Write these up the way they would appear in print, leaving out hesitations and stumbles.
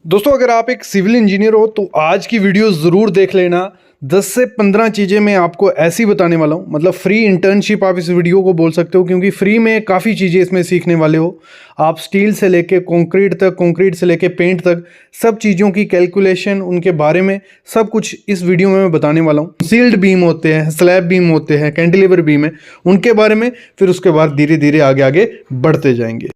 दोस्तों अगर आप एक सिविल इंजीनियर हो तो आज की वीडियो ज़रूर देख लेना। 10 से 15 चीज़ें मैं आपको ऐसी बताने वाला हूँ, मतलब फ्री इंटर्नशिप आप इस वीडियो को बोल सकते हो, क्योंकि फ्री में काफ़ी चीज़ें इसमें सीखने वाले हो। आप स्टील से लेके कंक्रीट तक, कंक्रीट से लेके पेंट तक, सब चीज़ों की कैलकुलेशन, उनके बारे में सब कुछ इस वीडियो में मैं बताने वाला हूँ। सील्ड बीम होते हैं, स्लैब बीम होते हैं, कैंटिलीवर बीम है, उनके बारे में फिर उसके बाद धीरे धीरे आगे आगे बढ़ते जाएंगे।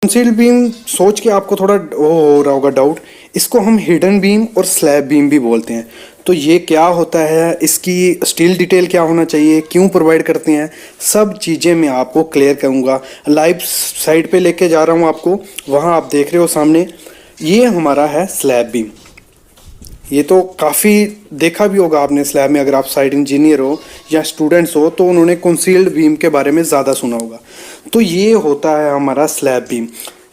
कंसील्ड बीम सोच के आपको थोड़ा वो हो रहा होगा डाउट, इसको हम हिडन बीम और स्लैब बीम भी बोलते हैं। तो ये क्या होता है, इसकी स्टील डिटेल क्या होना चाहिए, क्यों प्रोवाइड करते हैं, सब चीज़ें मैं आपको क्लियर करूँगा। लाइव साइड पे लेके जा रहा हूँ आपको, वहाँ आप देख रहे हो सामने, ये हमारा है स्लैब बीम। ये तो काफ़ी देखा भी होगा आपने स्लैब में, अगर आप साइट इंजीनियर हो या स्टूडेंट्स हो तो उन्होंने कंसील्ड बीम के बारे में ज़्यादा सुना होगा। तो ये होता है हमारा स्लैब बीम।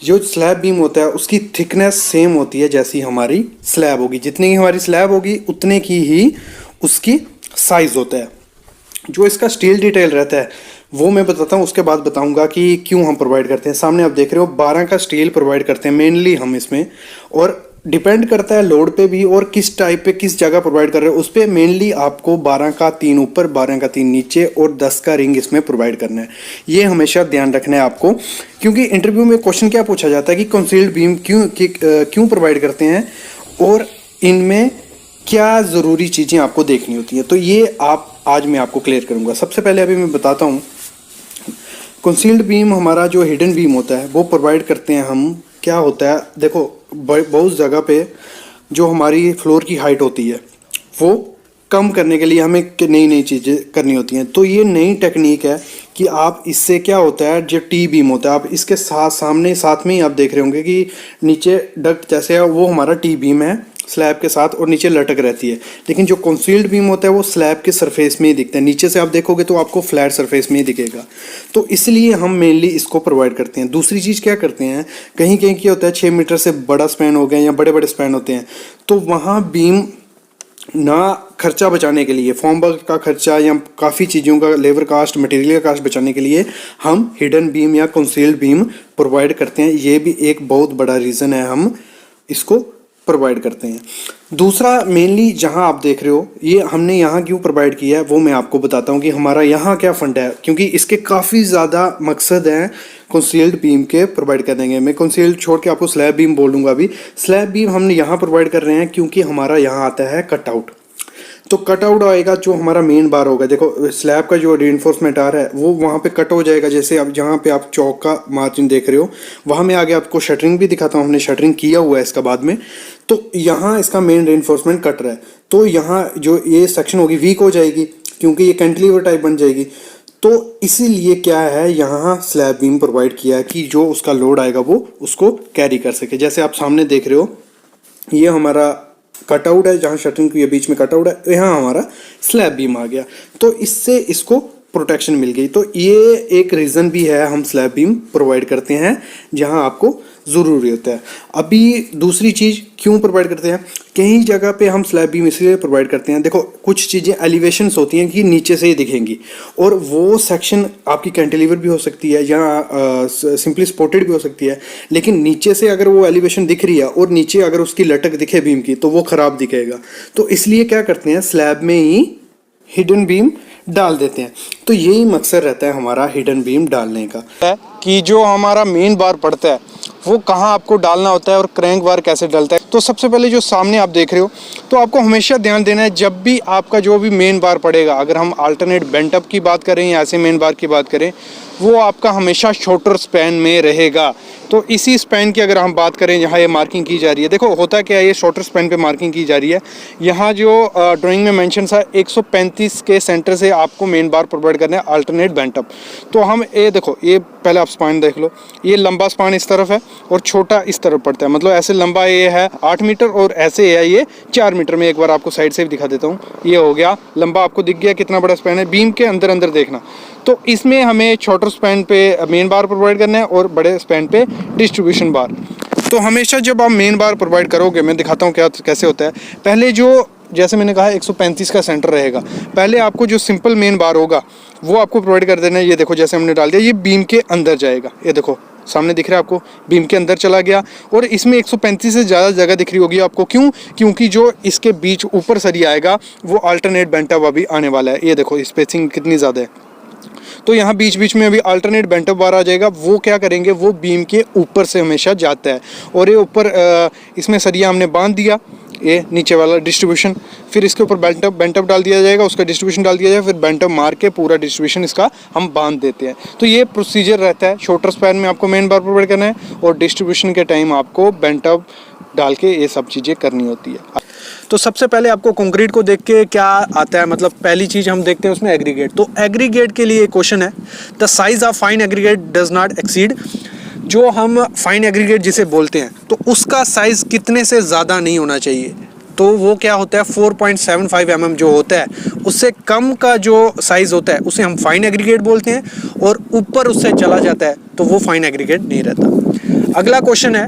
जो स्लैब बीम होता है उसकी थिकनेस सेम होती है जैसी हमारी स्लैब होगी, जितनी की हमारी स्लैब होगी उतने की ही उसकी साइज़ होता है। जो इसका स्टील डिटेल रहता है वो मैं बताता हूँ, उसके बाद बताऊंगा कि क्यों हम प्रोवाइड करते हैं। सामने आप देख रहे हो 12 का स्टील प्रोवाइड करते हैं मेनली हम इसमें, और डिपेंड करता है लोड पे भी और किस टाइप पे किस जगह प्रोवाइड कर रहे हो उस पर। मेनली आपको 12 का 3 ऊपर, 12 का 3 नीचे और 10 का रिंग इसमें प्रोवाइड करना है। ये हमेशा ध्यान रखना है आपको, क्योंकि इंटरव्यू में क्वेश्चन क्या पूछा जाता है कि कंसील्ड बीम क्यों प्रोवाइड करते हैं और इनमें क्या ज़रूरी चीज़ें आपको देखनी होती हैं। तो ये आज मैं आपको क्लियर करूँगा। सबसे पहले अभी मैं बताता हूँ, कंसील्ड बीम हमारा जो हिडन बीम होता है वो प्रोवाइड करते हैं हम। क्या होता है देखो, बहुत जगह पे जो हमारी फ्लोर की हाइट होती है वो कम करने के लिए हमें नई नई चीज़ें करनी होती हैं। तो ये नई टेक्निक है कि आप इससे क्या होता है, जो टी बीम होता है, आप इसके साथ में ही आप देख रहे होंगे कि नीचे डक्ट जैसे है वो हमारा टी बीम है स्लैब के साथ, और नीचे लटक रहती है। लेकिन जो कंसील्ड बीम होता है वो स्लैब के सरफेस में ही दिखता है, नीचे से आप देखोगे तो आपको फ्लैट सरफेस में ही दिखेगा। तो इसलिए हम मेनली इसको प्रोवाइड करते हैं। दूसरी चीज़ क्या करते हैं, कहीं कहीं क्या होता है 6 मीटर से बड़ा स्पैन हो गया या बड़े बड़े स्पैन होते हैं, तो वहाँ बीम ना खर्चा बचाने के लिए, फॉर्म वर्क का खर्चा या काफ़ी चीज़ों का लेबर कास्ट, मटेरियल का कास्ट बचाने के लिए हम हिडन बीम या कंसील्ड बीम प्रोवाइड करते हैं। ये भी एक बहुत बड़ा रीज़न है हम इसको प्रोवाइड करते हैं। दूसरा मेनली जहां आप देख रहे हो, ये हमने यहाँ क्यों प्रोवाइड किया है वो मैं आपको बताता हूँ कि हमारा यहाँ क्या फंड है, क्योंकि इसके काफ़ी ज़्यादा मकसद हैं कंसील्ड बीम के प्रोवाइड कर देंगे। मैं कंसील्ड छोड़ के आपको स्लैब बीम बोल दूंगा अभी। स्लैब बीम हमने यहाँ प्रोवाइड कर रहे हैं क्योंकि हमारा यहाँ आता है कटआउट। तो कटआउट आएगा जो हमारा मेन बार होगा, देखो स्लैब का जो रीइंफोर्समेंट आ रहा है वो वहाँ पे कट हो जाएगा। जैसे अब जहाँ पे आप चौक का मार्जिन देख रहे हो वहाँ में आगे आपको शटरिंग भी दिखाता हूँ, हमने शटरिंग किया हुआ है इसका बाद में। तो यहाँ इसका मेन रीइंफोर्समेंट कट रहा है, तो यहाँ जो ये सेक्शन होगी वीक हो जाएगी क्योंकि ये कैंटिलीवर टाइप बन जाएगी। तो इसीलिए क्या है, यहाँ स्लैब बीम प्रोवाइड किया है कि जो उसका लोड आएगा वो उसको कैरी कर सके। जैसे आप सामने देख रहे हो ये हमारा कटआउट है, जहाँ शटरिंग के बीच में कटआउट है, यहाँ हमारा स्लैब बीम आ गया, तो इससे इसको प्रोटेक्शन मिल गई। तो ये एक रीज़न भी है हम स्लैब बीम प्रोवाइड करते हैं जहाँ आपको ज़रूरी होता है। अभी दूसरी चीज़ क्यों प्रोवाइड करते हैं, कई जगह पे हम स्लैब बीम इसलिए प्रोवाइड करते हैं, देखो कुछ चीज़ें एलिवेशंस होती हैं कि नीचे से ही दिखेंगी, और वो सेक्शन आपकी कैंटिलीवर भी हो सकती है या सिंपली स्पोर्टेड भी हो सकती है। लेकिन नीचे से अगर वो एलिवेशन दिख रही है और नीचे अगर उसकी लटक दिखे बीम की तो वो ख़राब दिखेगा। तो इसलिए क्या करते हैं, स्लैब में ही हिडन बीम डाल देते हैं। तो यही मकसद रहता है हमारा हिडन बीम डालने का, कि जो हमारा मेन बार पड़ता है वो कहाँ आपको डालना होता है और क्रैंक बार कैसे डलता है। तो सबसे पहले जो सामने आप देख रहे हो, तो आपको हमेशा ध्यान देना है जब भी आपका जो भी मेन बार पड़ेगा, अगर हम अल्टरनेट बेंट अप की बात करें या ऐसे मेन बार की बात करें, वो आपका हमेशा शॉर्टर स्पैन में रहेगा। तो इसी स्पैन की अगर हम बात करें जहाँ ये मार्किंग की जा रही है, देखो होता क्या है, ये शॉर्टर स्पैन पे मार्किंग की जा रही है। यहाँ जो ड्राइंग में मेंशन था 135 के सेंटर से आपको मेन बार प्रोवाइड करना है अल्टरनेट बेंट अप। तो हम ये देखो, ये पहले आप स्पान देख लो, ये लंबा स्पान इस तरफ है और छोटा इस तरफ पड़ता है, मतलब ऐसे लंबा ये है 8 मीटर और ऐसे है ये 4 मीटर में। एक बार आपको साइड से भी दिखा देता हूँ, ये हो गया लंबा, आपको दिख गया कितना बड़ा स्पैन है। बीम के अंदर अंदर देखना, तो इसमें हमें छोटे स्पैन पे मेन बार प्रोवाइड करना है और बड़े स्पैन पे डिस्ट्रीब्यूशन बार। तो हमेशा जब आप मेन बार प्रोवाइड करोगे, मैं दिखाता हूँ क्या कैसे होता है। पहले जो जैसे मैंने कहा 135 का सेंटर रहेगा, पहले आपको जो सिंपल मेन बार होगा वो आपको प्रोवाइड कर देना है। ये देखो जैसे हमने डाल दिया, ये बीम के अंदर जाएगा, ये देखो सामने दिख रहा है आपको, बीम के अंदर चला गया और इसमें 135 से ज़्यादा जगह दिख रही होगी आपको। क्यों? क्योंकि जो इसके बीच ऊपर सरिया आएगा वो अल्टरनेट बेंट अप अभी आने वाला है। ये देखो स्पेसिंग कितनी ज़्यादा है, तो यहाँ बीच बीच में अभी अल्टरनेट बेंट अप बार आ जाएगा। वो क्या करेंगे, वो बीम के ऊपर से हमेशा जाता है और ये ऊपर इसमें सरिया हमने बांध दिया, ये नीचे वाला डिस्ट्रीब्यूशन, फिर इसके ऊपर बेंट अप डाल दिया जाएगा, उसका डिस्ट्रीब्यूशन डाल दिया जाएगा, फिर बेंट अप मार के पूरा डिस्ट्रीब्यूशन इसका हम बांध देते हैं। तो ये प्रोसीजर रहता है। शॉर्टर स्पैन में आपको मेन बार प्रोवाइड करना है और डिस्ट्रीब्यूशन के टाइम आपको बेंट अप डाल के ये सब चीज़ें करनी होती है। तो सबसे पहले आपको कंक्रीट को देख के क्या आता है, मतलब पहली चीज़ हम देखते हैं उसमें एग्रीगेट। तो एग्रीगेट के लिए क्वेश्चन है, the size of fine aggregate does not exceed. जो हम फाइन एग्रीगेट जिसे बोलते हैं तो उसका साइज़ कितने से ज़्यादा नहीं होना चाहिए। तो वो क्या होता है, 4.75 mm जो होता है, उससे कम का जो साइज़ होता है उसे हम फाइन एग्रीगेट बोलते हैं, और ऊपर उससे चला जाता है तो वो फाइन एग्रीगेट नहीं रहता। अगला क्वेश्चन है,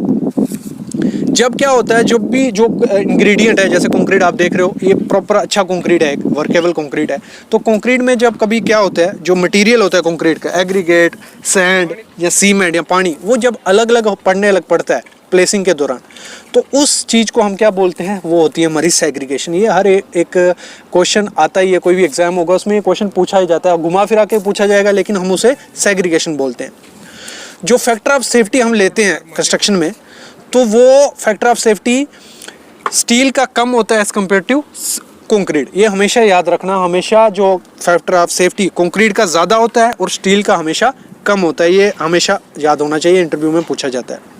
जब क्या होता है, जब भी जो इंग्रेडिएंट है, जैसे कंक्रीट आप देख रहे हो, ये प्रॉपर अच्छा कंक्रीट है, एक वर्केबल कंक्रीट है। तो कंक्रीट में जब कभी क्या होता है, जो मटेरियल होता है कंक्रीट का, एग्रीगेट, सैंड या सीमेंट या पानी, वो जब अलग अलग पड़ने लग पड़ता है प्लेसिंग के दौरान, तो उस चीज़ को हम क्या बोलते हैं, वो होती है हमारी सेग्रीगेशन। ये हर एक क्वेश्चन आता ही है, कोई भी एग्जाम होगा उसमें ये क्वेश्चन पूछा ही जाता है, घुमा फिरा के पूछा जाएगा, लेकिन हम उसे सेग्रीगेशन बोलते हैं। जो फैक्टर ऑफ सेफ्टी हम लेते हैं कंस्ट्रक्शन में, तो वो फैक्टर ऑफ सेफ्टी स्टील का कम होता है एज कम्पेयर टू कंक्रीट। ये हमेशा याद रखना, हमेशा जो फैक्टर ऑफ सेफ्टी कंक्रीट का ज़्यादा होता है और स्टील का हमेशा कम होता है, ये हमेशा याद होना चाहिए, इंटरव्यू में पूछा जाता है।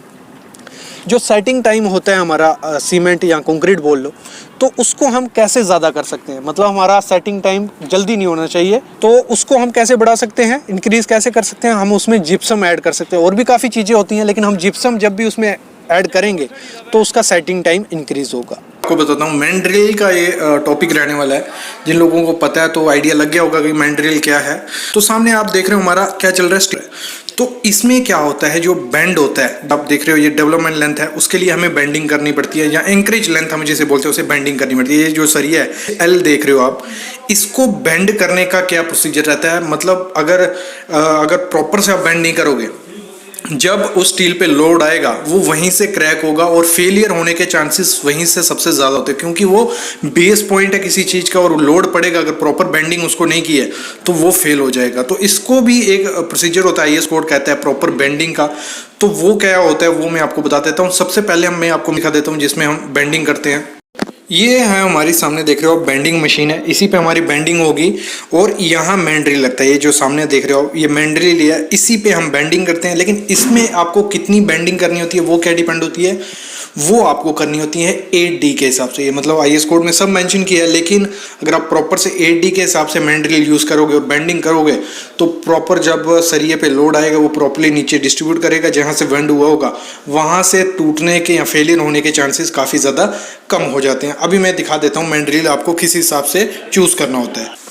जो सेटिंग टाइम होता है हमारा सीमेंट या कंक्रीट बोल लो, तो उसको हम कैसे ज़्यादा कर सकते हैं, मतलब हमारा सेटिंग टाइम जल्दी नहीं होना चाहिए, तो उसको हम कैसे बढ़ा सकते हैं, इंक्रीज़ कैसे कर सकते हैं, हम उसमें जिप्सम ऐड कर सकते हैं। और भी काफ़ी चीज़ें होती हैं, लेकिन हम जिप्सम जब भी उसमें ऐड करेंगे तो उसका सेटिंग टाइम इंक्रीज होगा। आपको बताता हूँ, मैंड्रिल का ये टॉपिक रहने वाला है। जिन लोगों को पता है तो आइडिया लग गया होगा कि मैंड्रिल क्या है। तो सामने आप देख रहे हो हमारा क्या चल रहा है। तो इसमें क्या होता है, जो बेंड होता है, आप देख रहे हो ये डेवलपमेंट लेंथ है, उसके लिए हमें बेंडिंग करनी पड़ती है, या एंकरेज लेंथ हम जिसे बोलते हैं उसे बेंडिंग करनी पड़ती है। ये जो सरिया है एल देख रहे हो आप, इसको बेंड करने का क्या प्रोसीजर रहता है, मतलब अगर प्रॉपर से आप बेंड नहीं करोगे, जब उस स्टील पे लोड आएगा वो वहीं से क्रैक होगा और फेलियर होने के चांसेस वहीं से सबसे ज़्यादा होते हैं, क्योंकि वो बेस पॉइंट है किसी चीज़ का और लोड पड़ेगा, अगर प्रॉपर बेंडिंग उसको नहीं की है तो वो फेल हो जाएगा। तो इसको भी एक प्रोसीजर होता है, आईएस कोड कहता है प्रॉपर बेंडिंग का। तो वो क्या होता है वो मैं आपको बता देता हूँ। सबसे पहले मैं आपको दिखा देता हूँ जिसमें हम बेंडिंग करते हैं। ये है हमारी सामने देख रहे हो बेंडिंग मशीन है, इसी पे हमारी बेंडिंग होगी और यहाँ मैंड्रिल लगता है। ये जो सामने देख रहे हो ये मैंड्रिल है, इसी पे हम बेंडिंग करते हैं। लेकिन इसमें आपको कितनी बेंडिंग करनी होती है वो क्या डिपेंड होती है, वो आपको करनी होती है 8D के हिसाब से। ये मतलब आईएस कोड में सब मेंशन किया है, लेकिन अगर आप प्रॉपर से 8D के हिसाब से मैंड्रिल यूज़ करोगे और बेंडिंग करोगे तो प्रॉपर जब सरिये पे लोड आएगा वो प्रॉपरली नीचे डिस्ट्रीब्यूट करेगा, जहाँ से बेंड हुआ होगा वहाँ से टूटने के या फेलियर होने के चांसेस काफ़ी ज़्यादा कम हो जाते हैं। अभी मैं दिखा देता हूँ मैंड्रिल आपको किस हिसाब से चूज़ करना होता है।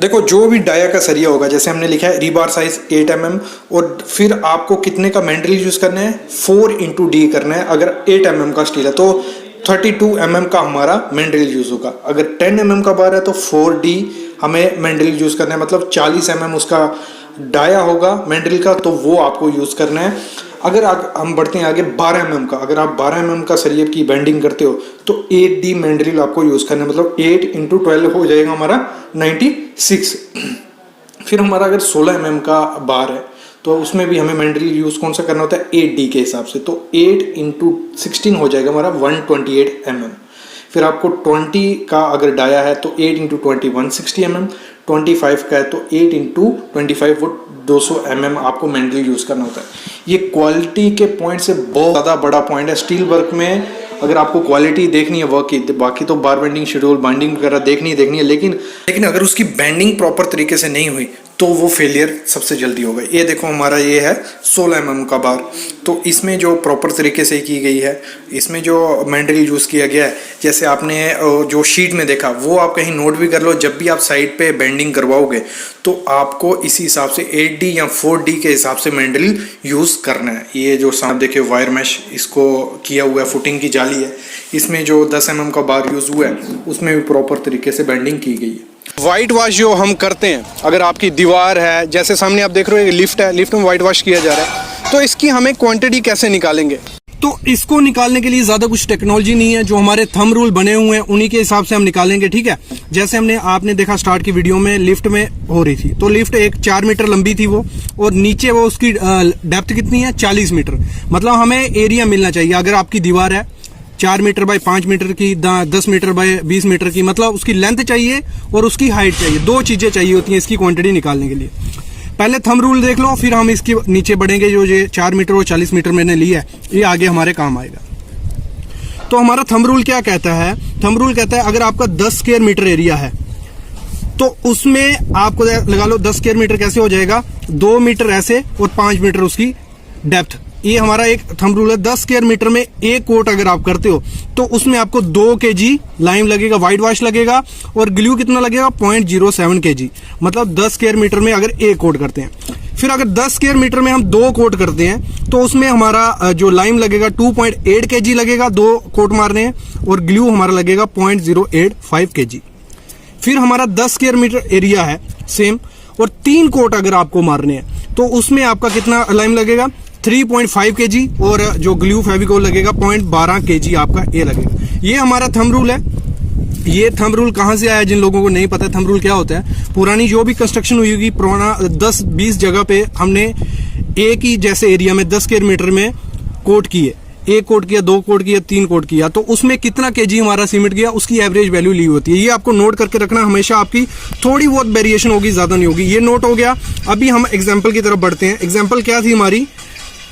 देखो जो भी डाया का सरिया होगा, जैसे हमने लिखा है रीबार साइज 8 mm, और फिर आपको कितने का मैंड्रिल यूज़ करना है, 4x D करना है। अगर 8 mm का स्टील है तो 32 mm का हमारा मैंड्रिल यूज़ होगा। अगर 10 mm का बार है तो 4D हमें मैंड्रिल यूज़ करना है, मतलब 40 mm उसका डाया होगा मैंड्रिल का, तो वो आपको यूज़ करना है। अगर हम बढ़ते हैं आगे 12 mm का, अगर आप 12 mm का सरिये की बेंडिंग करते हो तो 8D मैंड्रिल आपको यूज़ करना है, मतलब 8 × 12 हो जाएगा हमारा 96। फिर हमारा अगर 16 mm का बार है तो उसमें भी हमें मैंड्रिल यूज़ कौन सा करना होता है, 8D के हिसाब से। तो 8 × 16 हो जाएगा हमारा 128 mm। फिर आपको 20 का अगर डाया है तो 8 × 20 160 mm, 25 का है तो 8 × 25 वो 200 mm आपको मैंड्रिल यूज़ करना होता है। ये क्वालिटी के पॉइंट से बहुत ज़्यादा बड़ा पॉइंट है स्टील वर्क में। अगर आपको क्वालिटी देखनी है वर्क की, बाकी तो बार बेंडिंग, शेड्यूल, बाइंडिंग वगैरह देखनी है, लेकिन अगर उसकी बेंडिंग प्रॉपर तरीके से नहीं हुई तो वो फेलियर सबसे जल्दी होगा। ये देखो हमारा ये है 16 mm का बार, तो इसमें जो प्रॉपर तरीके से की गई है, इसमें जो मैंड्रिल यूज़ किया गया है, जैसे आपने जो शीट में देखा वो आप कहीं नोट भी कर लो। जब भी आप साइड पे बेंडिंग करवाओगे तो आपको इसी हिसाब से 8D या 4D के हिसाब से मैंड्रिल यूज़ करना है। ये जो सामने देखिए वायर मैश इसको किया हुआ है, फुटिंग की जाली है, इसमें जो 10 mm का बार यूज़ हुआ है उसमें भी प्रॉपर तरीके से बेंडिंग की गई है। वाइट वॉश जो हम करते हैं, अगर आपकी दीवार है, जैसे सामने आप देख रहे हो लिफ्ट है, लिफ्ट में वाइट वॉश किया जा रहा है, तो इसकी हमें क्वांटिटी कैसे निकालेंगे? तो इसको निकालने के लिए ज़्यादा कुछ टेक्नोलॉजी नहीं है, जो हमारे थंब रूल बने हुए हैं उन्हीं के हिसाब से हम निकालेंगे, ठीक है। जैसे आपने देखा स्टार्ट की वीडियो में लिफ्ट में हो रही थी, तो लिफ्ट 4 मीटर लंबी थी वो, और नीचे वो उसकी डेप्थ कितनी है 40 मीटर। मतलब हमें एरिया मिलना चाहिए। अगर आपकी दीवार है 4 मीटर बाय 5 मीटर की, 10 मीटर बाय 20 मीटर की, मतलब उसकी लेंथ चाहिए और उसकी हाइट चाहिए। 2 चीज़ें चाहिए होती हैं इसकी क्वांटिटी निकालने के लिए। पहले थंब रूल देख लो, फिर हम इसके नीचे बढ़ेंगे। जो ये 4 मीटर और 40 मीटर मैंने लिया है, ये आगे हमारे काम आएगा। तो हमारा थंब रूल क्या कहता है? थंब रूल कहता है अगर आपका 10 स्क्वायर मीटर एरिया है तो उसमें आपको लगा लो 10 स्क्वायर मीटर कैसे हो जाएगा, 2 मीटर ऐसे और 5 मीटर उसकी डेप्थ। ये हमारा एक थंब रूल है। 10 स्क्वायर मीटर में एक कोट अगर आप करते हो तो उसमें आपको 2 kg लाइम लगेगा, व्हाइट वॉश लगेगा, और ग्लू कितना लगेगा 0.07 kg। मतलब 10 स्क्वायर मीटर में अगर एक कोट करते हैं। फिर अगर 10 स्क्वायर मीटर में हम 2 कोट करते हैं तो उसमें हमारा जो लाइम लगेगा 2.8 kg लगेगा, 2 कोट मारने हैं, और ग्लू हमारा लगेगा 0.085 kg। फिर हमारा 10 स्क्वायर मीटर एरिया है सेम, और 3 कोट अगर आपको मारने हैं तो उसमें आपका कितना लाइम लगेगा 3.5 kg, और जो ग्लू फेविकोल लगेगा 0.12 kg आपका ये लगेगा। ये हमारा थंब रूल है। ये थंब रूल कहाँ से आया? जिन लोगों को नहीं पता थंब रूल क्या होता है, पुरानी जो भी कंस्ट्रक्शन हुई होगी, पुराना 10-20 जगह पे हमने एक ही जैसे एरिया में 10 स्क्वायर मीटर में कोट किए, 1 कोट किया, 2 कोट किया, 3 कोट किया, तो उसमें कितना केजी हमारा सीमेंट गया, उसकी एवरेज वैल्यू ली होती है। ये आपको नोट करके रखना हमेशा। आपकी थोड़ी बहुत वेरिएशन होगी, ज्यादा नहीं होगी। ये नोट हो गया। अभी हम एग्जाम्पल की तरफ बढ़ते हैं। एग्जाम्पल क्या थी हमारी?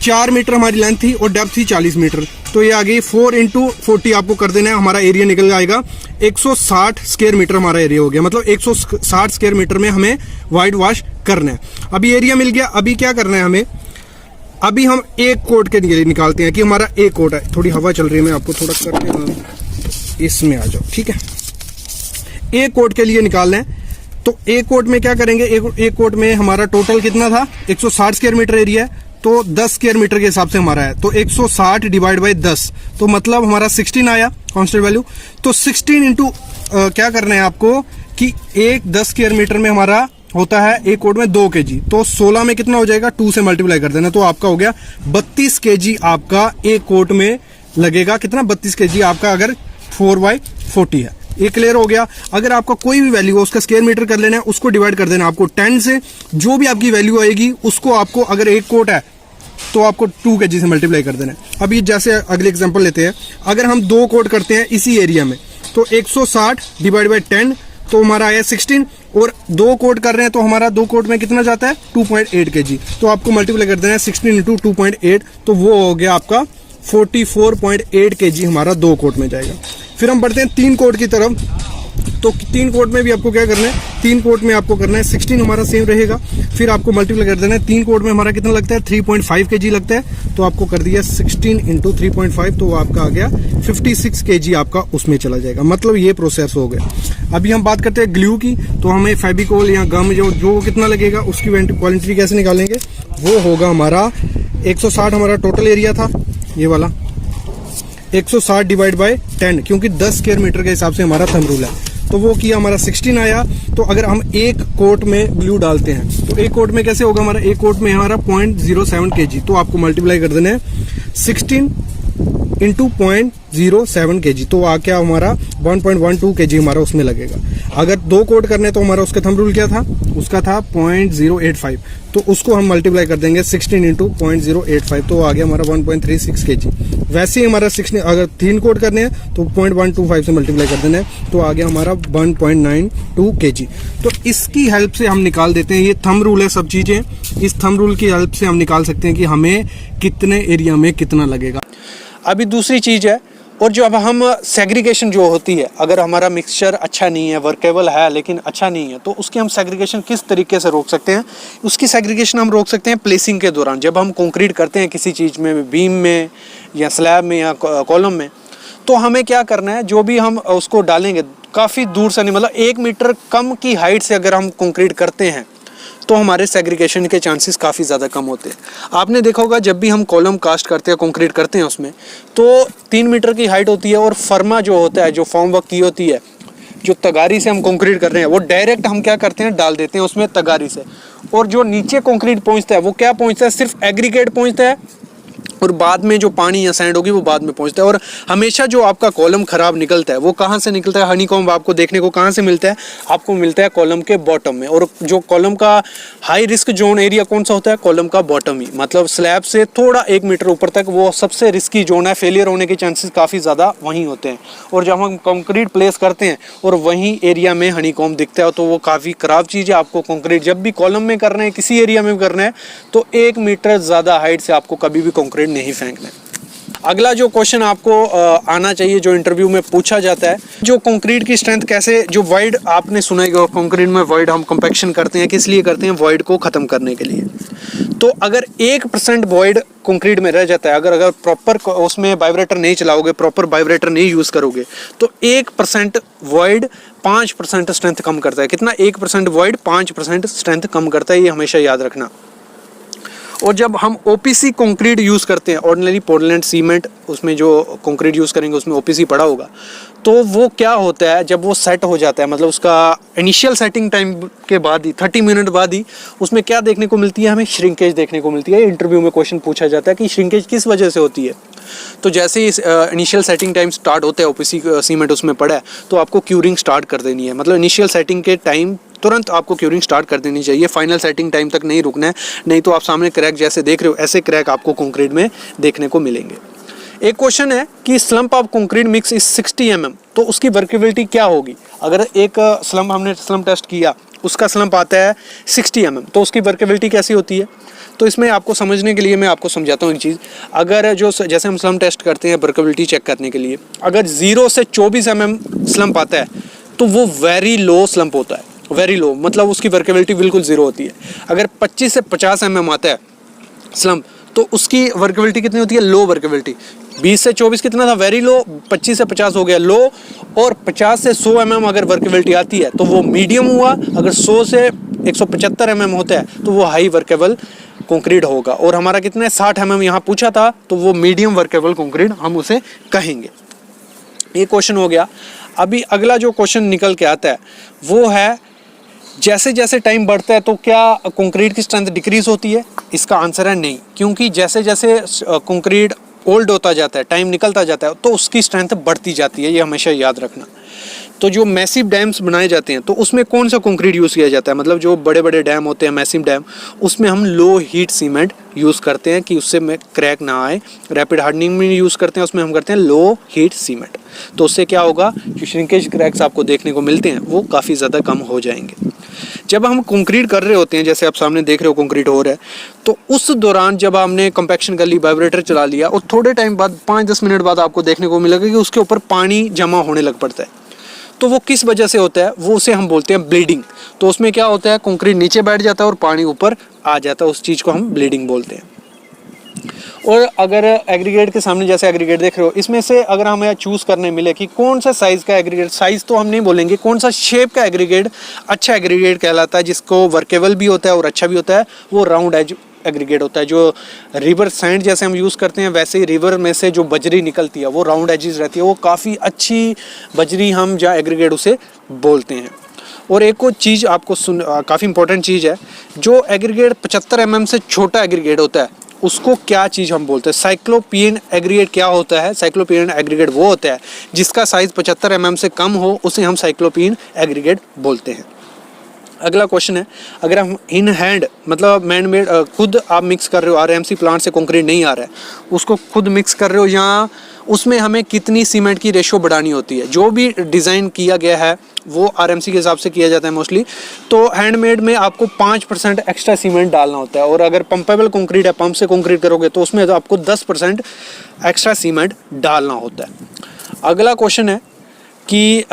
4 मीटर हमारी लेंथ थी और डेप्थ थी 40 मीटर। तो ये आ गई 4 × 40 आपको कर देना है। हमारा एरिया निकल आएगा 160 स्क्वायर मीटर हमारा एरिया हो गया। मतलब 160 स्क्वायर मीटर में हमें व्हाइट वॉश करना है। अभी एरिया मिल गया। अभी क्या करना है हमें? अभी हम एक कोट के लिए निकालते हैं कि हमारा एक कोट है। थोड़ी हवा चल रही है, मैं आपको थोड़ा करके इसमें आ जाओ, ठीक है। एक कोट के लिए निकालना है। तो एक कोट में क्या करेंगे? एक कोट में हमारा टोटल कितना था? 160 स्क्वायर मीटर एरिया है, तो 10 स्क्वायर मीटर के हिसाब से हमारा है। तो 160 डिवाइड बाई 10, तो मतलब हमारा 16 आया कांस्टेंट वैल्यू। तो 16 इंटू क्या करना है आपको कि एक 10 स्क्वायर मीटर में हमारा होता है एक कोट में 2 kg, तो 16 में कितना हो जाएगा? 2 से मल्टीप्लाई कर देना, तो आपका हो गया 32 kg आपका एक कोट में लगेगा। कितना? 32 kg आपका अगर 4/40 है। ये क्लियर हो गया। अगर आपका कोई भी वैल्यू हो उसका स्क्वायर मीटर कर लेना है, उसको डिवाइड कर देना आपको 10 से। जो भी आपकी वैल्यू आएगी उसको आपको, अगर एक कोट है तो आपको 2 kg से मल्टीप्लाई कर देना है। अभी जैसे अगले एग्जांपल लेते हैं। अगर हम 2 कोट करते हैं इसी एरिया में, तो 160 डिवाइड बाई 10, तो हमारा आया 16, और 2 कोट कर रहे हैं तो हमारा 2 कोट में कितना जाता है? 2.8 kg। तो आपको मल्टीप्लाई कर देना है 16 × 2.8, तो वो हो गया आपका 44.8 kg हमारा 2 कोट में जाएगा। फिर हम बढ़ते हैं 3 कोट की तरफ। तो 3 कोट में भी आपको क्या करना है? 3 कोट में आपको करना है 16 हमारा सेम रहेगा। फिर आपको मल्टीप्लाई कर देना है। 3 कोट में हमारा कितना लगता है? 3.5 kg लगता है। तो आपको कर दिया 16 × 3.5, तो वो आपका आ गया 56 kg आपका उसमें चला जाएगा। मतलब ये प्रोसेस हो गया। अभी हम बात करते हैं ग्लू की। तो हमें फेविकोल या गम जो कितना लगेगा उसकी क्वांटिटी कैसे निकालेंगे? वो होगा हमारा 160 हमारा टोटल एरिया था, ये वाला 160 डिवाइड बाय 10, क्योंकि 10 स्क्वायर मीटर के हिसाब से हमारा थंब रूल है। तो वो किया हमारा 16 आया। तो अगर हम एक कोट में ग्लू डालते हैं तो एक कोट में कैसे होगा हमारा? एक कोट में हमारा 0.07 kg, तो आपको मल्टीप्लाई कर देना है 16 × 0.07 kg, तो आ क्या हमारा 1.12 kg हमारा उसमें लगेगा। अगर 2 कोट करने तो हमारा उसका थंब रूल क्या था? उसका था 0.085, तो उसको हम मल्टीप्लाई कर देंगे 16 × 0.085, तो आ गया हमारा 1.36 kg। वैसे ही हमारा 16 अगर 3 कोट करने हैं तो 0.125 से मल्टीप्लाई कर देना है, तो आ गया हमारा 1.92 kg। तो इसकी हेल्प से हम निकाल देते हैं। ये थंब रूल है सब चीज़ें। इस थंब रूल की हेल्प से हम निकाल सकते हैं कि हमें कितने एरिया में कितना लगेगा। अभी दूसरी चीज़ है, और जो अब हम सेग्रीगेशन जो होती है, अगर हमारा मिक्सचर अच्छा नहीं है, वर्केबल है लेकिन अच्छा नहीं है, तो उसकी हम सेग्रीगेशन किस तरीके से रोक सकते हैं? उसकी सेग्रीगेशन हम रोक सकते हैं प्लेसिंग के दौरान। जब हम कंक्रीट करते हैं किसी चीज़ में, बीम में या स्लैब में या कॉलम में, तो हमें क्या करना है? जो भी हम उसको डालेंगे काफ़ी दूर से नहीं, मतलब 1 मीटर कम की हाइट से अगर हम कंक्रीट करते हैं तो हमारे सेग्रीगेशन के चांसेस काफ़ी ज़्यादा कम होते हैं। आपने देखा होगा जब भी हम कॉलम कास्ट करते हैं, कंक्रीट करते हैं, उसमें तो 3 मीटर की हाइट होती है, और फर्मा जो होता है, जो फॉर्म वर्क की होती है, जो तगारी से हम कंक्रीट कर रहे हैं वो डायरेक्ट हम क्या करते हैं, डाल देते हैं उसमें तगारी से, और जो नीचे कंक्रीट पहुंचता है वो क्या पहुंचता है, सिर्फ एग्रीगेट पहुंचता है, और बाद में जो पानी या सैंड होगी वो बाद में पहुंचता है। और हमेशा जो आपका कॉलम खराब निकलता है वो कहाँ से निकलता है, हनीकॉम्ब आपको देखने को कहाँ से मिलता है, आपको मिलता है कॉलम के बॉटम में। और जो कॉलम का हाई रिस्क जोन एरिया कौन सा होता है, कॉलम का बॉटम ही, मतलब स्लैब से थोड़ा 1 मीटर ऊपर तक वो सबसे रिस्की जोन है, फेलियर होने के चांसेस काफ़ी ज़्यादा वहीं होते हैं। और जब हम कंक्रीट प्लेस करते हैं और वहीं एरिया में हनीकॉम्ब दिखता है तो वो काफ़ी ख़राब चीज़ है। आपको कंक्रीट जब भी कॉलम में करना है, किसी एरिया में करना है, तो 1 मीटर ज़्यादा हाइट से आपको कभी भी कंक्रीट नहीं फेंकना है। अगला जो क्वेश्चन आपको आना चाहिए, जो इंटरव्यू में पूछा जाता है, जो कंक्रीट की स्ट्रेंथ कैसे, जो वॉइड आपने सुना है कंक्रीट में वॉइड हम कंपैक्शन करते हैं, किस लिए करते हैं, वॉइड को ख़त्म करने के लिए। तो अगर 1% वॉइड कंक्रीट में रह जाता है, अगर प्रॉपर उसमें वाइब्रेटर नहीं चलाओगे, प्रॉपर वाइब्रेटर नहीं यूज़ करोगे, तो 1% वॉइड 5% स्ट्रेंथ कम करता है। कितना, 1% वॉइड 5% स्ट्रेंथ कम करता है, ये हमेशा याद रखना। और जब हम ओपीसी कंक्रीट यूज़ करते हैं, ऑर्डिनरी पोर्टलैंड सीमेंट, उसमें जो कंक्रीट यूज़ करेंगे उसमें ओपीसी पड़ा होगा, तो वो क्या होता है, जब वो सेट हो जाता है, मतलब उसका इनिशियल सेटिंग टाइम के बाद ही 30 मिनट बाद ही उसमें क्या देखने को मिलती है, हमें श्रिंकेज देखने को मिलती है। इंटरव्यू में क्वेश्चन पूछा जाता है कि श्रिंकेज किस वजह से होती है। तो जैसे ही इनिशियल सेटिंग टाइम स्टार्ट होता है, ओपीसी सीमेंट उसमें पड़ा है, तो आपको क्यूरिंग स्टार्ट कर देनी है, मतलब इनिशियल सेटिंग के टाइम तुरंत आपको क्यूरिंग स्टार्ट कर देनी चाहिए, फाइनल सेटिंग टाइम तक नहीं रुकना है, नहीं तो आप सामने क्रैक जैसे देख रहे हो ऐसे क्रैक आपको कंक्रीट में देखने को मिलेंगे। एक क्वेश्चन है कि slump of concrete mix is 60 mm, तो उसकी वर्केबिलिटी क्या होगी। अगर एक स्लम्प हमने स्लम्प टेस्ट किया, उसका स्लम्प आता है 60 mm, तो उसकी वर्केबिलिटी कैसी होती है। तो इसमें आपको समझने के लिए मैं आपको समझाता हूँ एक चीज़। अगर जो जैसे हम स्लम्प टेस्ट करते हैं वर्केबिलिटी चेक करने के लिए, अगर 0 से 24 mm स्लम्प आता है तो वो वेरी लो स्लम्प होता है, वेरी लो, मतलब उसकी वर्केबिलिटी बिल्कुल 0 होती है। अगर 25 से 50 mm आता है स्लम्प, तो उसकी वर्केबिलिटी कितनी होती है, लो वर्केबिलिटी। 20 से 24 कितना था, वेरी लो, 25 से 50 हो गया लो, और 50 से 100 mm अगर वर्केबिलिटी आती है तो वो मीडियम हुआ, अगर 100 से 175 mm होता है तो वो हाई वर्केबल कंक्रीट होगा। और हमारा कितना है, 60 mm यहाँ पूछा था, तो वो मीडियम वर्केबल कंक्रीट हम उसे कहेंगे। ये क्वेश्चन हो गया। अभी अगला जो क्वेश्चन निकल के आता है वो है, जैसे जैसे टाइम बढ़ता है तो क्या कंक्रीट की स्ट्रेंथ डिक्रीज होती है। इसका आंसर है नहीं, क्योंकि जैसे जैसे कंक्रीट ओल्ड होता जाता है, टाइम निकलता जाता है, तो उसकी स्ट्रेंथ बढ़ती जाती है, ये हमेशा याद रखना। तो जो मैसिव डैम्स बनाए जाते हैं तो उसमें कौन सा कंक्रीट यूज़ किया जाता है, मतलब जो बड़े बड़े डैम होते हैं, मैसिव डैम, उसमें हम लो हीट सीमेंट यूज़ करते हैं कि उससे में क्रैक ना आए। रैपिड हार्डनिंग में यूज़ करते हैं, उसमें हम करते हैं लो हीट सीमेंट। तो उससे क्या होगा, जो श्रिंकेज क्रैक्स आपको देखने को मिलते हैं वो काफ़ी ज़्यादा कम हो जाएंगे। जब हम कंक्रीट कर रहे होते हैं, जैसे आप सामने देख रहे हो कंक्रीट हो रहा है, तो उस दौरान जब हमने कंपैक्शन कर ली, वाइब्रेटर चला लिया, और थोड़े टाइम बाद 5-10 मिनट बाद आपको देखने को मिलेगा कि उसके ऊपर पानी जमा होने लग पड़ता है। तो वो किस वजह से होता है, वो उसे हम बोलते हैं ब्लीडिंग। तो उसमें क्या होता है, कंक्रीट नीचे बैठ जाता है और पानी ऊपर आ जाता है, उस चीज़ को हम ब्लीडिंग बोलते हैं। और अगर एग्रीगेट के सामने जैसे एग्रीगेट देख रहे हो, इसमें से अगर हमें चूज़ करने मिले कि कौन सा साइज़ का एग्रीगेट, साइज़ तो हम नहीं बोलेंगे, कौन सा शेप का एग्रीगेट अच्छा एग्रीगेट कहलाता है, जिसको वर्केबल भी होता है और अच्छा भी होता है, वो राउंड एज एग्रीगेट होता है। जो रिवर सैंड जैसे हम यूज़ करते हैं, वैसे ही रिवर में से जो बजरी निकलती है वो राउंड एजेस रहती है, वो काफ़ी अच्छी बजरी हम जहाँ एग्रीगेट उसे बोलते हैं। और एक और चीज़ आपको काफ़ी इंपॉर्टेंट चीज़ है, जो एग्रीगेट 75 mm से छोटा एग्रीगेट होता है उसको क्या चीज़ हम बोलते हैं, साइक्लोपियन एग्रीगेट क्या होता है। साइक्लोपियन एग्रीगेट वो होता है जिसका साइज़ 75 mm से कम हो, उसे हम साइक्लोपियन एग्रीगेट बोलते हैं। अगला क्वेश्चन है, अगर हम इन हैंड मतलब मैन मेड खुद आप मिक्स कर रहे हो, आरएमसी प्लांट से कंक्रीट नहीं आ रहा है, उसको खुद मिक्स कर रहे हो, यहाँ उसमें हमें कितनी सीमेंट की रेशो बढ़ानी होती है। जो भी डिज़ाइन किया गया है वो आरएमसी के हिसाब से किया जाता है मोस्टली। तो हैंडमेड में आपको 5% एक्स्ट्रा सीमेंट डालना होता है, और अगर पंपेबल कंक्रीट है, पंप से कंक्रीट करोगे तो उसमें तो आपको 10% एक्स्ट्रा सीमेंट डालना होता है। अगला क्वेश्चन है कि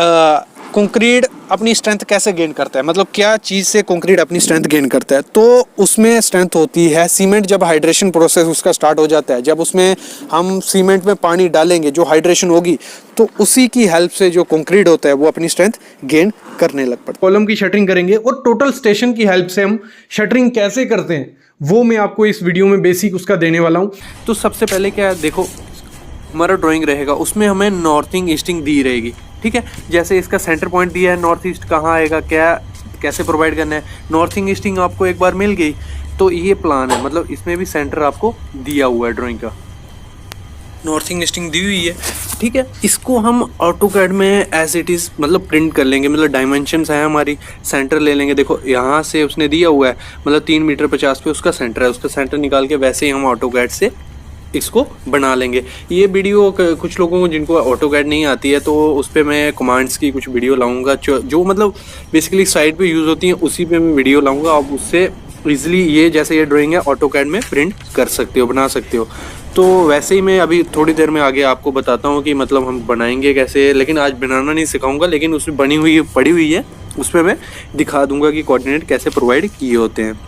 कंक्रीट अपनी स्ट्रेंथ कैसे गेन करता है, मतलब क्या चीज़ से कंक्रीट अपनी स्ट्रेंथ गेन करता है। तो उसमें स्ट्रेंथ होती है सीमेंट, जब हाइड्रेशन प्रोसेस उसका स्टार्ट हो जाता है, जब उसमें हम सीमेंट में पानी डालेंगे, जो हाइड्रेशन होगी, तो उसी की हेल्प से जो कंक्रीट होता है वो अपनी स्ट्रेंथ गेन करने लग पड़ता है। कॉलम की शटरिंग करेंगे और टोटल स्टेशन की हेल्प से हम शटरिंग कैसे करते हैं वो मैं आपको इस वीडियो में बेसिक उसका देने वाला हूँ। तो सबसे पहले क्या है, देखो हमारा ड्राइंग रहेगा, उसमें हमें नॉर्थिंग ईस्टिंग दी रहेगी, ठीक है। जैसे इसका सेंटर पॉइंट दिया है, नॉर्थ ईस्ट कहाँ आएगा, क्या कैसे प्रोवाइड करना है, नॉर्थ ईस्टिंग आपको एक बार मिल गई तो ये प्लान है, मतलब इसमें भी सेंटर आपको दिया हुआ है ड्राइंग का, नॉर्थ ईस्टिंग दी हुई है, ठीक है। इसको हम ऑटोकैड में एज इट इज़ मतलब प्रिंट कर लेंगे, मतलब डायमेंशंस है हमारी, सेंटर ले लेंगे, देखो यहाँ से उसने दिया हुआ है मतलब 3 मीटर 50 पे उसका सेंटर है, उसका सेंटर निकाल के वैसे ही हम ऑटोकैड से इसको बना लेंगे। ये वीडियो कुछ लोगों को जिनको ऑटोकैड नहीं आती है तो उस पर मैं कमांड्स की कुछ वीडियो लाऊंगा जो मतलब बेसिकली साइट पे यूज़ होती हैं, उसी पे मैं वीडियो लाऊंगा। आप उससे ईजिली ये जैसे ये ड्राइंग है ऑटोकैड में प्रिंट कर सकते हो, बना सकते हो। तो वैसे ही मैं अभी थोड़ी देर में आगे आपको बताता हूँ कि मतलब हम बनाएंगे कैसे, लेकिन आज बनाना नहीं सिखाऊंगा, लेकिन उसमें बनी हुई पड़ी हुई है, उसमें मैं दिखा दूंगा कि कोऑर्डिनेट कैसे प्रोवाइड किए होते हैं।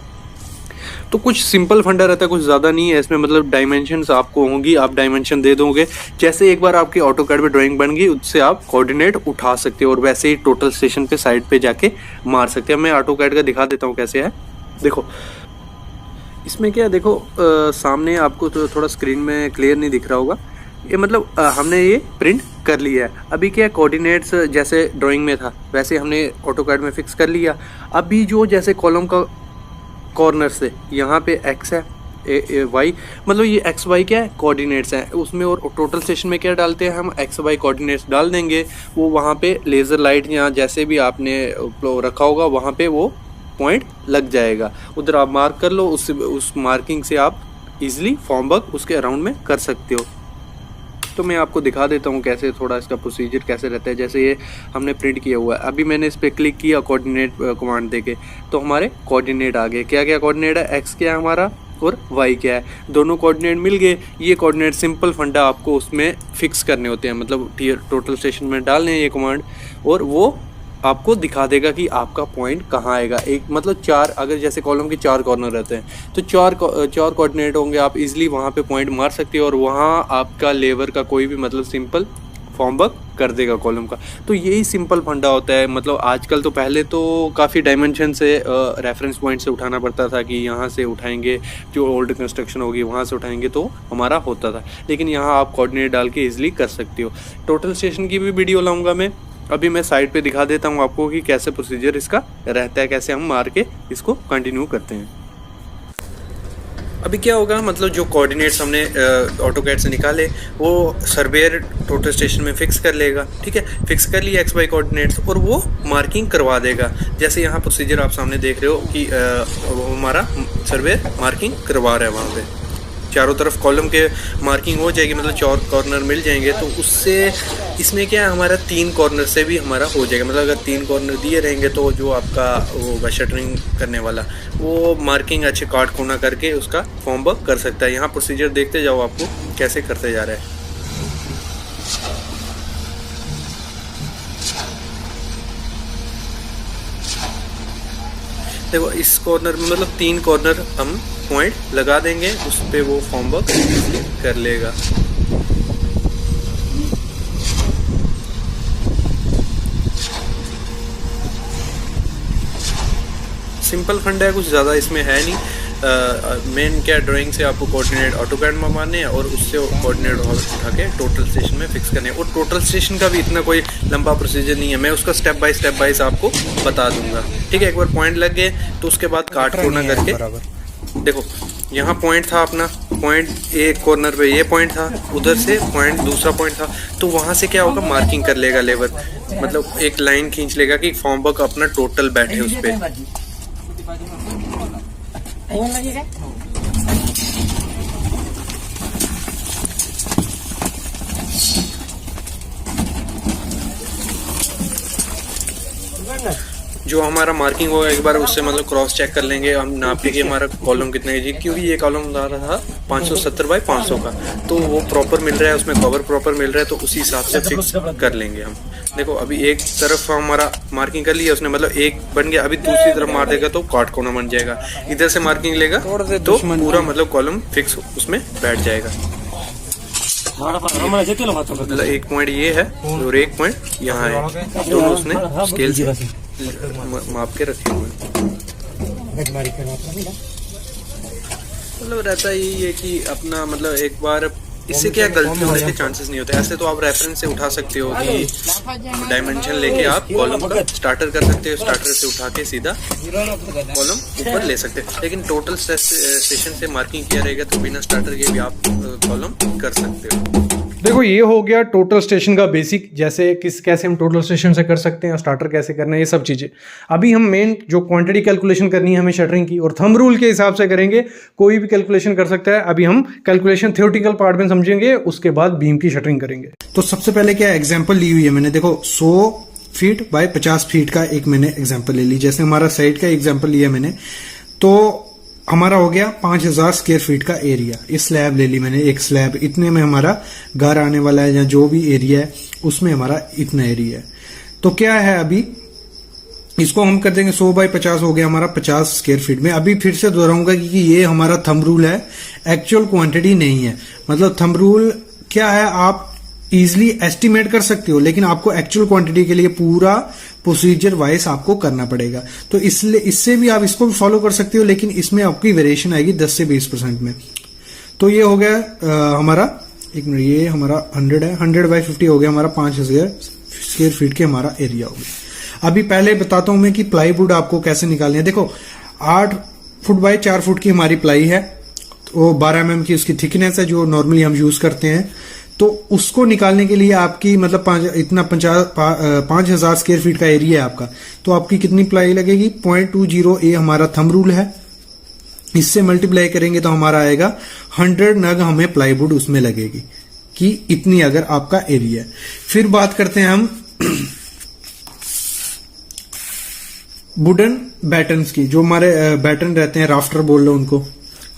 तो कुछ सिंपल फंडा रहता है, कुछ ज़्यादा नहीं है इसमें, मतलब डायमेंशंस आपको होंगी, आप डायमेंशन दे दोगे, जैसे एक बार आपकी ऑटोकैड में ड्राइंग बन गई उससे आप कोऑर्डिनेट उठा सकते हो और वैसे ही टोटल स्टेशन पे साइड पे जाके मार सकते हैं। मैं ऑटोकैड का दिखा देता हूँ कैसे है। देखो इसमें क्या है, देखो सामने आपको तो थोड़ा स्क्रीन में क्लियर नहीं दिख रहा होगा, ये मतलब हमने ये प्रिंट कर लिया है। अभी क्या कोऑर्डिनेट्स जैसे ड्राइंग में था वैसे हमने ऑटोकैड में फिक्स कर लिया। अभी जो जैसे कॉलम का कॉर्नर से यहाँ पे एक्स है वाई, मतलब ये एक्स वाई क्या है कोऑर्डिनेट्स हैं उसमें, और टोटल स्टेशन में क्या डालते हैं हम एक्स वाई कोऑर्डिनेट्स डाल देंगे, वो वहाँ पे लेज़र लाइट या जैसे भी आपने रखा होगा वहाँ पे वो पॉइंट लग जाएगा, उधर आप मार्क कर लो, उस मार्किंग से आप इजीली फॉर्म वर्क उसके अराउंड में कर सकते हो। तो मैं आपको दिखा देता हूँ कैसे थोड़ा इसका प्रोसीजर कैसे रहता है। जैसे ये हमने प्रिंट किया हुआ है, अभी मैंने इस पर क्लिक किया कोऑर्डिनेट कमांड देके तो हमारे कोऑर्डिनेट आ गए। क्या क्या कोऑर्डिनेट है, एक्स क्या है हमारा और वाई क्या है, दोनों कोऑर्डिनेट मिल गए। ये कोऑर्डिनेट सिंपल फंडा आपको उसमें फिक्स करने होते हैं, मतलब टोटल स्टेशन में डालने हैं ये कमांड और वो आपको दिखा देगा कि आपका पॉइंट कहाँ आएगा। एक मतलब 4, अगर जैसे कॉलम के 4 कॉर्नर रहते हैं तो 4 कोऑर्डिनेट होंगे, आप इजीली वहाँ पे पॉइंट मार सकते हो और वहाँ आपका लेबर का कोई भी मतलब सिंपल फॉर्म वर्क कर देगा कॉलम का। तो यही सिंपल फंडा होता है। मतलब आजकल तो पहले तो काफ़ी डायमेंशन से रेफरेंस पॉइंट से उठाना पड़ता था कि यहाँ से उठाएंगे, जो ओल्ड कंस्ट्रक्शन होगी वहाँ से उठाएंगे तो हमारा होता था, लेकिन यहाँ आप कोऑर्डिनेट डाल के ईजिली कर सकते हो। टोटल स्टेशन की भी वीडियो लाऊंगा मैं, अभी मैं साइड पे दिखा देता हूँ आपको कि कैसे प्रोसीजर इसका रहता है, कैसे हम मार के इसको कंटिन्यू करते हैं। अभी क्या होगा, मतलब जो कोऑर्डिनेट्स हमने ऑटोकैड से निकाले वो सर्वेयर टोटल स्टेशन में फिक्स कर लेगा, ठीक है। फिक्स कर लिया एक्स वाई कोऑर्डिनेट्स और वो मार्किंग करवा देगा। जैसे यहाँ प्रोसीजर आप सामने देख रहे हो कि हमारा सर्वेयर मार्किंग करवा रहा है, वहाँ पे चारों तरफ कॉलम के मार्किंग हो जाएगी, मतलब 4 कॉर्नर मिल जाएंगे। तो उससे इसमें क्या है, हमारा 3 कॉर्नर से भी हमारा हो जाएगा। मतलब अगर 3 कॉर्नर दिए रहेंगे तो जो आपका वो शटरिंग करने वाला वो मार्किंग अच्छे काट कोना करके उसका फॉर्म वर्क कर सकता है। यहाँ प्रोसीजर देखते जाओ आपको कैसे करते जा रहा है। देखो इस कॉर्नर में मतलब 3 कॉर्नर हम पॉइंट लगा देंगे, उस पे वो फॉर्म वर्क कर लेगा। सिंपल फंडा है, कुछ ज़्यादा इसमें है नहीं। मेन क्या ड्राइंग से आपको कोऑर्डिनेट ऑटोकैड में मारने हैं और उससे कोऑर्डिनेट उठा के टोटल स्टेशन में फिक्स करने हैं। और टोटल स्टेशन का भी इतना कोई लंबा प्रोसीजर नहीं है, मैं उसका स्टेप बाय स्टेप आपको बता दूंगा, ठीक है। एक बार पॉइंट लग गए तो उसके बाद काट कोना करके देखो यहाँ पॉइंट था अपना, पॉइंट एक कॉर्नर पे ये पॉइंट था, उधर से पॉइंट दूसरा पॉइंट था, तो वहाँ से क्या होगा मार्किंग कर लेगा लेबर, मतलब एक लाइन खींच लेगा कि फॉर्म वर्क अपना टोटल बैठे उस पर। जो हमारा मार्किंग होगा एक बार उससे मतलब क्रॉस चेक कर लेंगे हम, नाप के कि हमारा कॉलम कितने जी, क्योंकि ये कॉलम ला रहा था 570 बाई 500 का, तो वो प्रॉपर मिल रहा है, उसमें कवर प्रॉपर मिल रहा है, तो उसी हिसाब से फिक्स कर लेंगे हम। देखो अभी एक तरफ हमारा मार्किंग कर लिया उसने, मतलब एक बन गया, अभी दूसरी तरफ मार देगा तो काट कोना बन जाएगा। इधर से मार्किंग लेगा तो पूरा मतलब कॉलम फिक्स उसमें बैठ जाएगा। मतलब एक पॉइंट ये है और एक पॉइंट यहाँ है, दोनों उसने स्केल से माप के रखे हुए। मतलब रहता यही है कि अपना मतलब एक बार इससे क्या गलती होने के चांसेस नहीं होते। ऐसे तो आप रेफरेंस से उठा सकते हो कि डायमेंशन लेके आप कॉलम का स्टार्टर कर सकते हो, स्टार्टर से उठा के सीधा कॉलम ऊपर ले सकते हैं। लेकिन टोटल स्टेशन से मार्किंग किया रहेगा तो बिना स्टार्टर के भी आप कॉलम कर सकते हो। देखो ये हो गया टोटल स्टेशन का बेसिक, जैसे कैसे हम टोटल स्टेशन से कर सकते हैं, स्टार्टर कैसे करना है, ये सब चीज़ें। अभी हम मेन जो क्वांटिटी कैलकुलेशन करनी है हमें शटरिंग की, और थंब रूल के हिसाब से करेंगे। कोई भी कैलकुलेशन कर सकता है। अभी हम कैलकुलेशन थ्योरेटिकल पार्ट में समझेंगे, उसके बाद बीम की शटरिंग करेंगे। तो सबसे पहले क्या एग्जाम्पल ली हुई है मैंने, देखो 100 फीट बाय 50 फीट का एक मैंने एग्जाम्पल ले ली। जैसे हमारा साइड का एग्जाम्पल लिया मैंने, तो हमारा हो गया 5000 स्क्वायर फीट का एरिया। इस स्लैब ले ली मैंने, एक स्लैब, इतने में हमारा घर आने वाला है, या जो भी एरिया है उसमें हमारा इतना एरिया है। तो क्या है, अभी इसको हम कर देंगे 100 बाय 50 हो गया हमारा 50 स्क्वायर फीट में। अभी फिर से दोहराऊंगा कि ये हमारा थंब रूल है, एक्चुअल क्वांटिटी नहीं है। मतलब थंब रूल क्या है, आप इजिली एस्टिमेट कर सकते हो, लेकिन आपको एक्चुअल क्वांटिटी के लिए पूरा प्रोसीजर वाइज आपको करना पड़ेगा। तो इसलिए इससे भी आप इसको भी फॉलो कर सकते हो, लेकिन इसमें आपकी वेरिएशन आएगी 10 से 20% में। तो ये हो गया हमारा, एक मिनट, ये हमारा 100 है, 100 बाय 50 हो गया हमारा 5000 स्क्वायर फीट के हमारा एरिया हो गया। अभी पहले बताता हूं मैं कि प्लाईवुड आपको कैसे निकालनी है। देखो 8 फुट बाय 4 फुट की हमारी प्लाई है, तो 12 mm की उसकी थिकनेस है जो नॉर्मली हम यूज करते हैं। तो उसको निकालने के लिए आपकी मतलब 5000 स्क्वायर फीट का एरिया है आपका, तो आपकी कितनी प्लाई लगेगी, 0.20 ये हमारा थंब रूल है। इससे मल्टीप्लाई करेंगे तो हमारा आएगा 100 नग हमें प्लाईवुड उसमें लगेगी, कि इतनी अगर आपका एरिया है। फिर बात करते हैं हम वुडन बैटन्स की, जो हमारे बैटन रहते हैं, राफ्टर बोल लो उनको,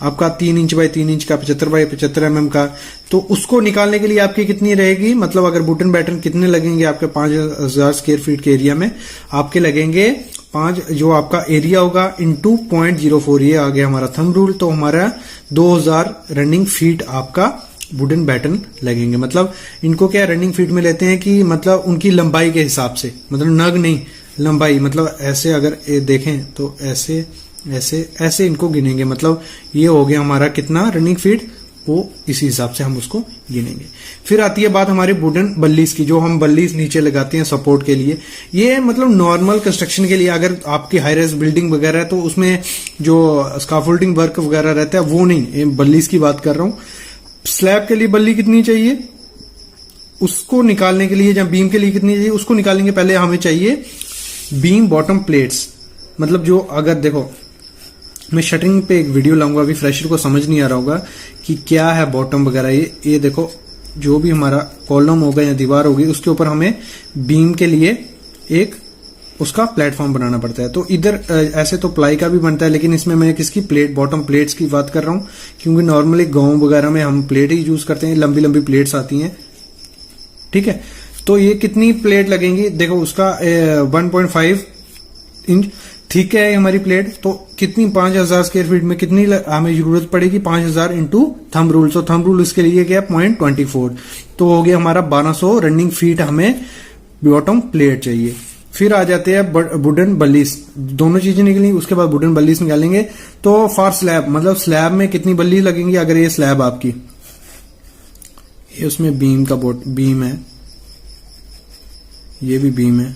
आपका 3 इंच बाय 3 इंच का, 75 बाय 75 mm का। तो उसको निकालने के लिए आपकी कितनी रहेगी, मतलब अगर वुडन बैटन कितने लगेंगे आपके 5000 स्क्वायर फीट के एरिया में, आपके लगेंगे 5, जो आपका एरिया होगा इंटू 0.04, ये आ गया हमारा थंब रूल। तो हमारा 2000 रनिंग फीट आपका वुडन बैटन लगेंगे। मतलब इनको क्या रनिंग फीट में लेते हैं कि मतलब उनकी लंबाई के हिसाब से, मतलब नग नहीं, लंबाई। मतलब ऐसे अगर देखें तो ऐसे ऐसे ऐसे इनको गिनेंगे। मतलब ये हो गया हमारा कितना रनिंग फीट, वो इसी हिसाब से हम उसको गिनेंगे। फिर आती है बात हमारे वुडन बल्लीज की, जो हम बल्लीज नीचे लगाते हैं सपोर्ट के लिए। ये मतलब नॉर्मल कंस्ट्रक्शन के लिए, अगर आपकी हाई राइज बिल्डिंग वगैरह है तो उसमें जो स्काफोल्डिंग वर्क वगैरह रहता है वो नहीं, बल्लीज की बात कर रहा हूं। स्लैब के लिए बल्ली कितनी चाहिए, उसको निकालने के लिए, या बीम के लिए कितनी चाहिए उसको निकालने के पहले हमें चाहिए बीम बॉटम प्लेट्स। मतलब जो, अगर देखो मैं शटरिंग पे एक वीडियो लाऊंगा, अभी फ्रेशर को समझ नहीं आ रहा होगा कि क्या है बॉटम वगैरह। ये देखो, जो भी हमारा कॉलम होगा या दीवार होगी उसके ऊपर हमें बीम के लिए एक उसका प्लेटफॉर्म बनाना पड़ता है। तो इधर ऐसे तो प्लाई का भी बनता है, लेकिन इसमें मैं किसकी प्लेट, बॉटम प्लेट्स की बात कर रहा हूं, क्योंकि नॉर्मली गांव वगैरह में हम प्लेट ही यूज करते हैं, लंबी लंबी प्लेट्स आती हैं। ठीक है, तो ये कितनी प्लेट लगेंगी, देखो उसका 1.5 इंच ठीक है हमारी प्लेट। तो कितनी 5000 स्क्वायर फीट में कितनी हमें जरूरत पड़ेगी, 5000 इंटू थंब रूल। तो थंब रूल इसके लिए क्या, 0.24, तो हो गया हमारा 1200 रनिंग फीट हमें बॉटम प्लेट चाहिए। फिर आ जाते हैं वुडन बल्लीस, दोनों चीजें निकलेंगी, उसके बाद वुडन बल्लीस निकालेंगे। तो फॉर स्लैब, मतलब स्लैब में कितनी बल्ली लगेंगी, अगर ये स्लैब आपकी, ये उसमें बीम का बीम है, ये भी बीम है,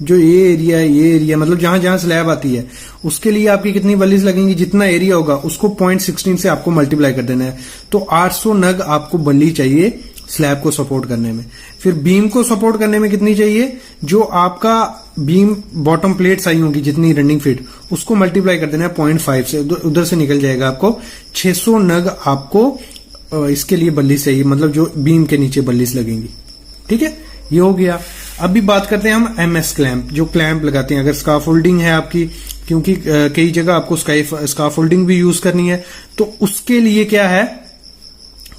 जो ये एरिया है, ये एरिया मतलब जहां जहां स्लैब आती है उसके लिए आपकी कितनी बल्लीज लगेंगी, जितना एरिया होगा उसको 0.16 से आपको मल्टीप्लाई कर देना है। तो 800 नग आपको बल्ली चाहिए स्लैब को सपोर्ट करने में। फिर बीम को सपोर्ट करने में कितनी चाहिए, जो आपका बीम बॉटम प्लेट्स आई होंगी जितनी रनिंग फीट, उसको मल्टीप्लाई कर देना है 0.5 से, उधर से निकल जाएगा आपको 600 नग आपको इसके लिए बल्लीज चाहिए, मतलब जो बीम के नीचे बल्लीज लगेंगी। ठीक है, ये हो गया। अभी बात करते हैं हम MS क्लैंप, जो क्लैंप लगाते हैं अगर स्काफोल्डिंग है आपकी, क्योंकि कई जगह आपको स्काफोल्डिंग भी यूज करनी है, तो उसके लिए क्या है,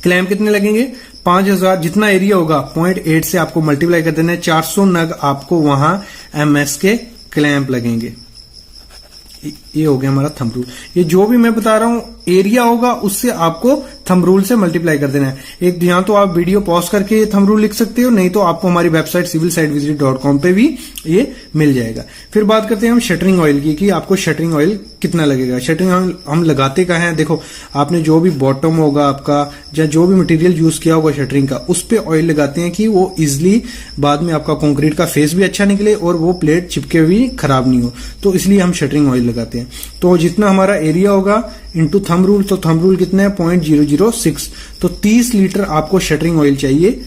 क्लैंप कितने लगेंगे, 5000, जितना एरिया होगा 0.8 से आपको मल्टीप्लाई कर देना है, 400 नग आपको वहां MS के क्लैंप लगेंगे। ये हो गया हमारा थंब रूल। ये जो भी मैं बता रहा हूँ एरिया होगा उससे आपको थंब रूल से मल्टीप्लाई कर देना है। एक यहाँ तो आप वीडियो पॉज करके थंब रूल लिख सकते हो, नहीं तो आपको हमारी वेबसाइट civilsitevisit.com पे भी ये मिल जाएगा। फिर बात करते हैं हम शटरिंग ऑयल की कि आपको शटरिंग ऑयल कितना लगेगा। शटरिंग ऑयल हम लगाते कहाँ हैं, देखो आपने जो भी बॉटम होगा आपका या जो भी मटेरियल यूज किया होगा शटरिंग का, उस पे ऑयल लगाते हैं कि वो इजिली बाद में आपका कंक्रीट का फेस भी अच्छा निकले और वो प्लेट चिपके भी खराब नहीं हो, तो इसलिए हम शटरिंग ऑयल लगाते हैं। तो जितना हमारा एरिया होगा इनटू थंब रूल, तो थंब रूल कितना है 0.006, तो 30 लीटर आपको शटरिंग ऑयल चाहिए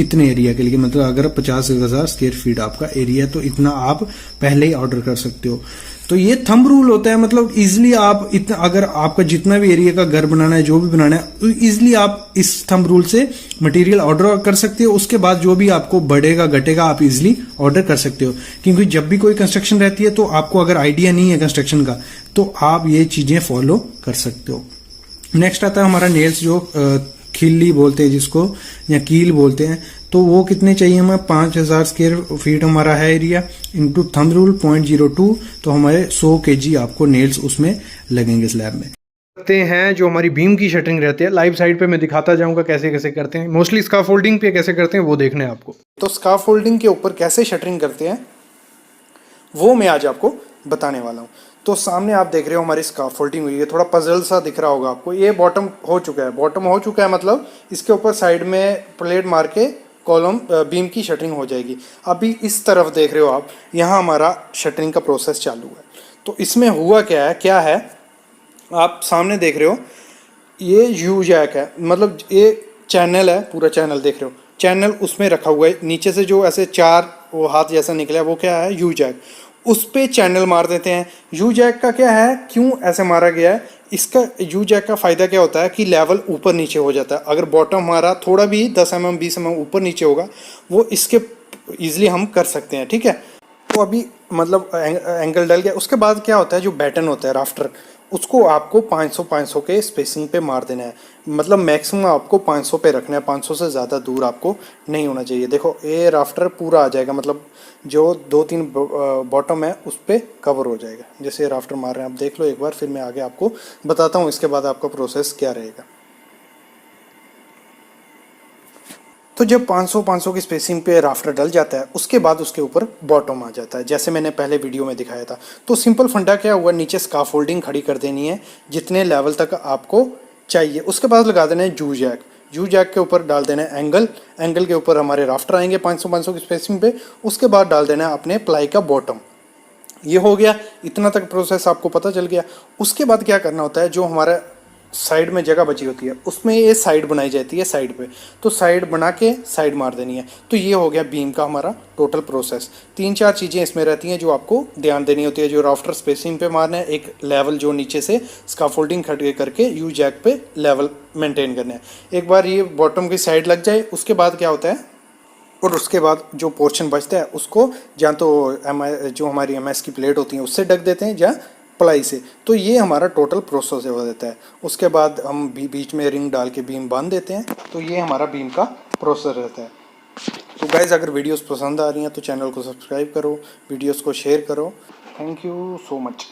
इतने एरिया के लिए। मतलब अगर 50,000 स्क्वायर फीट आपका एरिया तो इतना आप पहले ही ऑर्डर कर सकते हो। तो ये थंब रूल होता है, मतलब इजिली आप इतना, अगर आपका जितना भी एरिया का घर बनाना है जो भी बनाना है, तो इजिली आप इस थंब रूल से मटेरियल ऑर्डर कर सकते हो। उसके बाद जो भी आपको बढ़ेगा घटेगा आप इजिली ऑर्डर कर सकते हो, क्योंकि जब भी कोई कंस्ट्रक्शन रहती है तो आपको अगर आइडिया नहीं है कंस्ट्रक्शन का तो आप ये चीजें फॉलो कर सकते हो। नेक्स्ट आता है हमारा नेल्स, जो खिल्ली बोलते हैं जिसको या कील बोलते हैं, तो वो कितने चाहिए हमें 5,000 स्क्वायर फीट हमारा है एरिया इनटू थंब रूल 0.02, तो हमारे 100 kg आपको नेल्स उसमें लगेंगे स्लैब में। करते हैं जो हमारी बीम की शटरिंग रहती है, लाइव साइड पे मैं दिखाता जाऊंगा कैसे कैसे करते हैं। मोस्टली स्काफोल्डिंग पे कैसे करते हैं वो देखना है आपको। तो स्काफोल्डिंग के ऊपर कैसे शटरिंग करते हैं वो मैं आज आपको बताने वाला हूँ। तो सामने आप देख रहे हो हमारी स्काफोल्डिंग हुई है, थोड़ा पजल सा दिख रहा होगा आपको। ये बॉटम हो चुका है, बॉटम हो चुका है मतलब इसके ऊपर साइड में प्लेट मार के कॉलम बीम की शटरिंग हो जाएगी। अभी इस तरफ देख रहे हो आप, यहाँ हमारा शटरिंग का प्रोसेस चालू है। तो इसमें हुआ क्या है आप सामने देख रहे हो, ये यू जैक है, मतलब ये चैनल है, पूरा चैनल देख रहे हो, चैनल उसमें रखा हुआ है। नीचे से जो ऐसे 4 वो हाथ जैसा निकला है वो क्या है, यू जैक, उस पे चैनल मार देते हैं। यू जैक का क्या है, क्यों ऐसे मारा गया है, इसका यू जैक का फ़ायदा क्या होता है कि लेवल ऊपर नीचे हो जाता है। अगर बॉटम हमारा थोड़ा भी 10 mm 20 mm ऊपर नीचे होगा वो इसके ईजिली हम कर सकते हैं, ठीक है। तो अभी मतलब एंगल डल गया। उसके बाद क्या होता है, जो बैटन होता है राफ्टर, उसको आपको 500 के स्पेसिंग पे मार देना है। मतलब मैक्सिमम आपको 500 पे रखना है, 500 से ज़्यादा दूर आपको नहीं होना चाहिए। देखो ये राफ्टर पूरा आ जाएगा, मतलब जो 2-3 बॉटम है उस पर कवर हो जाएगा। जैसे राफ्टर मार रहे हैं आप देख लो एक बार, फिर मैं आगे आपको बताता हूँ इसके बाद आपका प्रोसेस क्या रहेगा। तो जब 500 की स्पेसिंग पे राफ्टर डल जाता है उसके बाद उसके ऊपर बॉटम आ जाता है, जैसे मैंने पहले वीडियो में दिखाया था। तो सिंपल फंडा क्या हुआ, नीचे स्काफोल्डिंग खड़ी कर देनी है जितने लेवल तक आपको चाहिए। उसके बाद लगा देना है जू जैक, जू जैक के ऊपर डाल देना है एंगल, एंगल के ऊपर हमारे राफ्टर आएंगे 500 की स्पेसिंग पे। उसके बाद डाल देना है अपने प्लाई का बॉटम। ये हो गया, इतना तक प्रोसेस आपको पता चल गया। उसके बाद क्या करना होता है, जो हमारा साइड में जगह बची होती है उसमें ये साइड बनाई जाती है साइड पे, तो साइड बना के साइड मार देनी है। तो ये हो गया बीम का हमारा टोटल प्रोसेस। 3-4 चीज़ें इसमें रहती हैं जो आपको ध्यान देनी होती है। जो राफ्टर स्पेसिंग पे मारना है, एक लेवल जो नीचे से स्काफोल्डिंग खड़े करके यू जैक पे लेवल मेंटेन करना है। एक बार ये बॉटम की साइड लग जाए उसके बाद क्या होता है, और उसके बाद जो पोर्शन बचता है उसको या तो जो हमारी MS की प्लेट होती है उससे ढक देते हैं या प्लाई से। तो ये हमारा टोटल प्रोसेस हो जाता है। उसके बाद हम बीच में रिंग डाल के बीम बांध देते हैं। तो ये हमारा बीम का प्रोसेस रहता है। तो गाइज़ अगर वीडियोस पसंद आ रही हैं तो चैनल को सब्सक्राइब करो, वीडियोस को शेयर करो। Thank you so much.